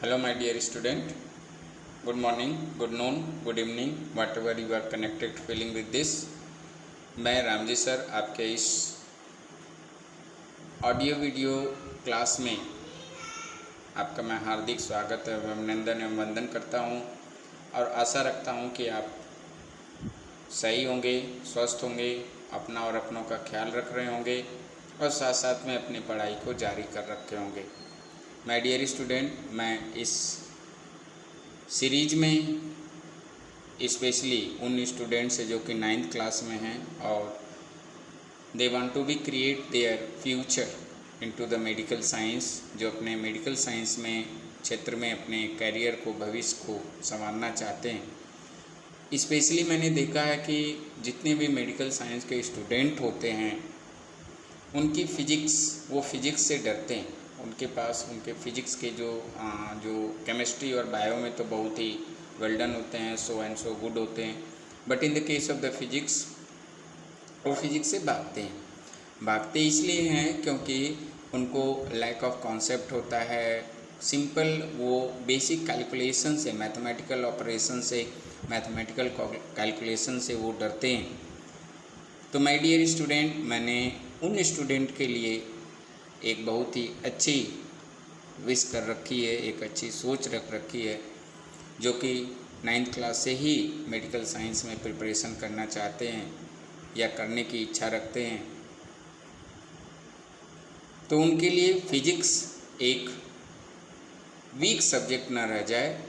Hello my dear student, good morning, good noon, good evening, whatever you are connected feeling with this। मैं Ramji sir आपके इस audio video class में आपका मैं हार्दिक स्वागत एवं अभिनंदन एवं वंदन करता हूं और आशा रखता हूं कि आप सही होंगे, स्वस्थ होंगे, अपना और अपनों का ख्याल रख रहे होंगे और साथ साथ में अपनी पढ़ाई को जारी कर रखे होंगे। माय डियर स्टूडेंट, मैं इस सीरीज में स्पेशली उन स्टूडेंट्स से जो कि 9th क्लास में हैं और they want to be create their future into the medical science, जो अपने मेडिकल साइंस में क्षेत्र में अपने करियर को, भविष्य को संवारना चाहते हैं। स्पेशली मैंने देखा है कि जितने भी मेडिकल साइंस के स्टूडेंट होते हैं उनकी वो फिजिक्स से डरते हैं। उनके पास उनके फिजिक्स के जो केमिस्ट्री और बायो में तो बहुत ही वेल डन होते हैं, सो एंड सो गुड होते हैं, but in the case of the physics वो फिजिक्स से भागते इसलिए हैं क्योंकि उनको लैक ऑफ कॉन्सेप्ट होता है। सिंपल वो बेसिक कैलकुलेशन से, मैथमेटिकल ऑपरेशन से, मैथमेटिकल कैलकुलेशन से वो डरते हैं। तो माय डियर स्टूडेंट, मैंने उन स्टूडेंट के लिए एक बहुत ही अच्छी विश कर रखी है, एक अच्छी सोच रख रखी है, जो कि 9th क्लास से ही मेडिकल साइंस में प्रिपरेशन करना चाहते हैं या करने की इच्छा रखते हैं। तो उनके लिए फिजिक्स एक वीक सब्जेक्ट ना रह जाए।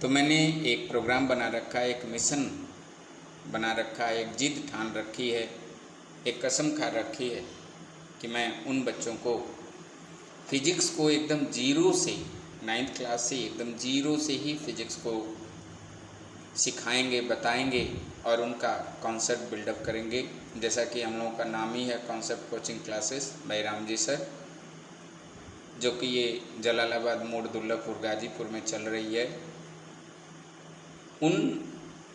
तो मैंने एक प्रोग्राम बना रखा है, एक मिशन बना रखा है, एक जिद ठान रखी है, एक कसम खा रखी है कि मैं उन बच्चों को फिजिक्स को एकदम जीरो से, 9th क्लास से एकदम जीरो से ही फिजिक्स को सिखाएंगे, बताएंगे और उनका कॉन्सेप्ट बिल्डअप करेंगे। जैसा कि हम लोगों का नाम ही है concept coaching classes bye Ramji sir, जो कि ये जलालाबाद मोड़, दुल्लापुर, गाजीपुर में चल रही है। उन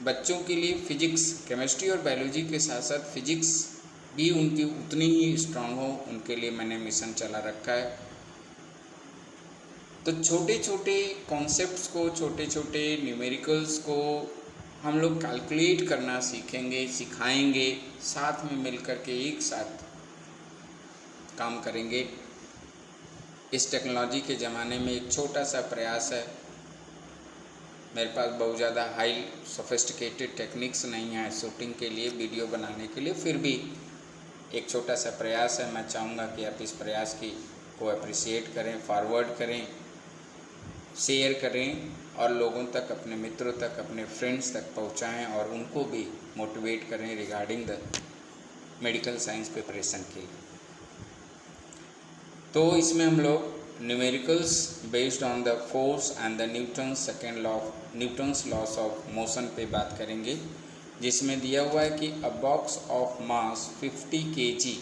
बच्चों के लिए फिजिक्स, केमिस्ट्री और बायोलॉजी के साथ साथ फिजिक्स भी उनकी उतनी ही स्ट्रांग हो, उनके लिए मैंने मिशन चला रखा है। तो छोटे छोटे कॉन्सेप्ट्स को, छोटे छोटे न्यूमेरिकल्स को हम लोग कैलकुलेट करना सीखेंगे, सिखाएंगे, साथ में मिलकर के एक साथ काम करेंगे। इस टेक्नोलॉजी के ज़माने में एक छोटा सा प्रयास है। मेरे पास बहुत ज़्यादा हाई सोफिस्टिकेटेड टेक्निक्स नहीं है शूटिंग के लिए, वीडियो बनाने के लिए, फिर भी एक छोटा सा प्रयास है। मैं चाहूँगा कि आप इस प्रयास को अप्रिशिएट करें, फॉरवर्ड करें, शेयर करें और लोगों तक, अपने मित्रों तक, अपने फ्रेंड्स तक पहुँचाएं और उनको भी मोटिवेट करें regarding the medical science preparation के लिए। तो इसमें हम लोग numericals based on the force and the Newton's loss of motion पे बात करेंगे, जिसमें दिया हुआ है कि अ box of mass 50 kg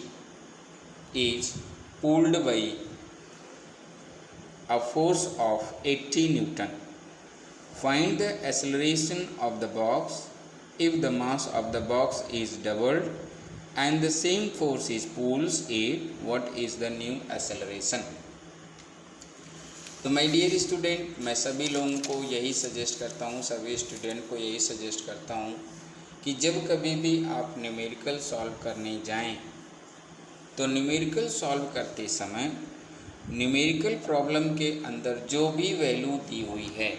is pulled by a force of 80 Newton. Find the acceleration of the box if the mass of the box is doubled and the same force is pulls it. What is the new acceleration? तो my dear student, मैं सभी लोगों को यही suggest करता हूँ, सभी student को यही सजेस्ट करता हूँ कि जब कभी भी आप न्यूमेरिकल सॉल्व करने जाएं तो न्यूमेरिकल सॉल्व करते समय न्यूमेरिकल प्रॉब्लम के अंदर जो भी वैल्यू दी हुई है,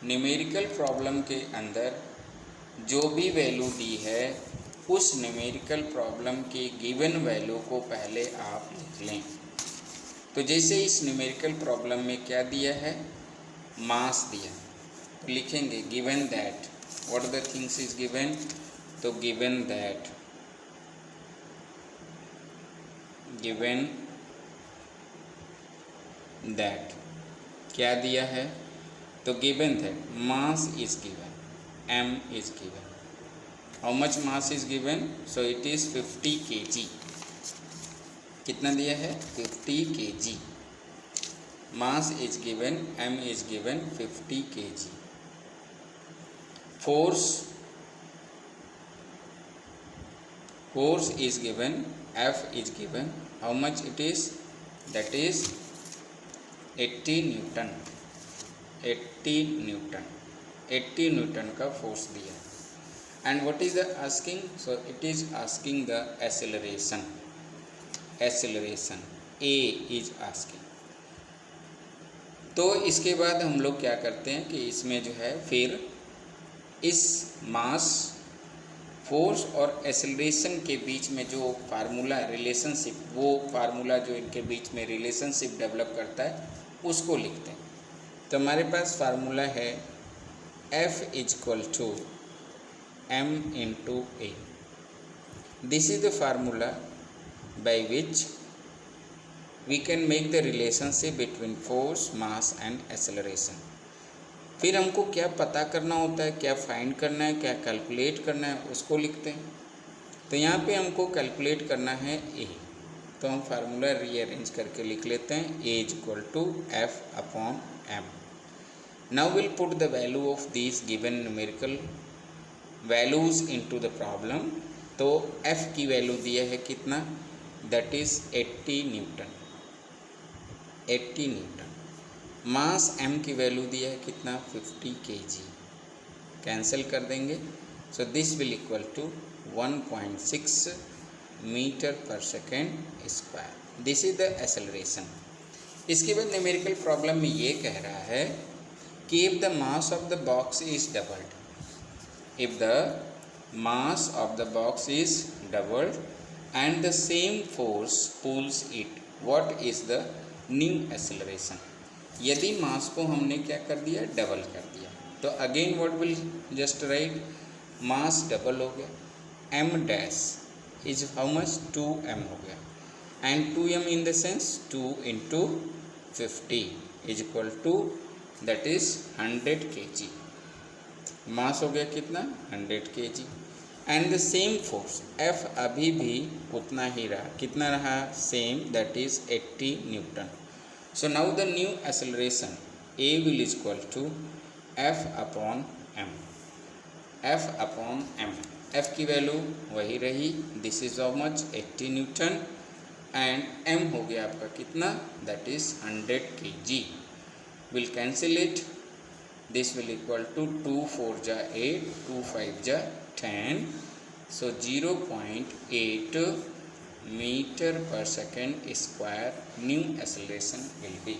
न्यूमेरिकल प्रॉब्लम के अंदर जो भी वैल्यू दी है, उस न्यूमेरिकल प्रॉब्लम के गिवन वैल्यू को पहले आप लिख लें। तो जैसे इस न्यूमेरिकल प्रॉब्लम में क्या दिया है, मास दिया, तो लिखेंगे given that, what the things is given, तो गिवन दैट क्या दिया है, तो given that mass is given, m is given. How much mass is given, so it is 50 kg। कितना दिया है, 50 kg। Mass is given, m is given 50 kg। force is given, F is given, how much it is that is 80 newton. 80 Newton का force दिया। And what is the asking? So it is asking the acceleration. A is asking. तो इसके बाद हम लोग क्या करते हैं कि इसमें जो है फिर इस मास, फोर्स और एक्सेलरेशन के बीच में जो फार्मूला रिलेशनशिप, वो फार्मूला जो इनके बीच में रिलेशनशिप डेवलप करता है उसको लिखते हैं। तो हमारे पास फार्मूला है F equal to m into a. This is the formula by which we can make the relationship between force, mass and acceleration. फिर हमको क्या पता करना होता है, क्या फाइंड करना है, क्या कैलकुलेट करना है, उसको लिखते हैं। तो यहाँ पे हमको कैलकुलेट करना है ए, तो हम फार्मूला रीअरेंज करके लिख लेते हैं A is equal to F upon M. Now will put the value of this given numerical values into the problem. तो एफ की वैल्यू दिया है कितना, that is 80 newton. 80 newton. Mass m की वैल्यू दिया है कितना, 50 kg। कैंसिल कर देंगे। So this will equal to 1.6 metre पर second square. This is the acceleration. इसके बाद न्यूमेरिकल प्रॉब्लम में ये कह रहा है कि if the mass of the box is doubled, if the mass of the box is doubled and the same force pulls it, what is the new acceleration. यदि mass को हमने क्या कर दिया, डबल कर दिया, तो again what will just right, mass double हो गया, m dash is how much, 2m हो गया, and 2m in the sense 2 into 50 is equal to that is 100 kg। Mass हो गया कितना, 100 kg, and the same force F अभी भी उतना ही रहा, कितना रहा, same, that is 80 newton. So now the new acceleration A will is equal to F upon m। F upon m, F की वैल्यू वही रही, this is how much, 80 newton, and m हो गया आपका कितना, that is 100 kg। Will cancel it, this will equal to 2 4 जा 8, 2 5 जा 10, so 0.8 metre पर second square new acceleration will be.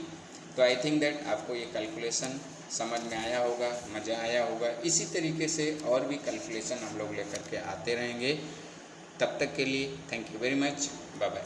तो आई थिंक दैट आपको ये कैलकुलेशन समझ में आया होगा, मज़ा आया होगा। इसी तरीके से और भी कैलकुलेशन हम लोग लेकर के आते रहेंगे। तब तक के लिए thank you very much, bye bye.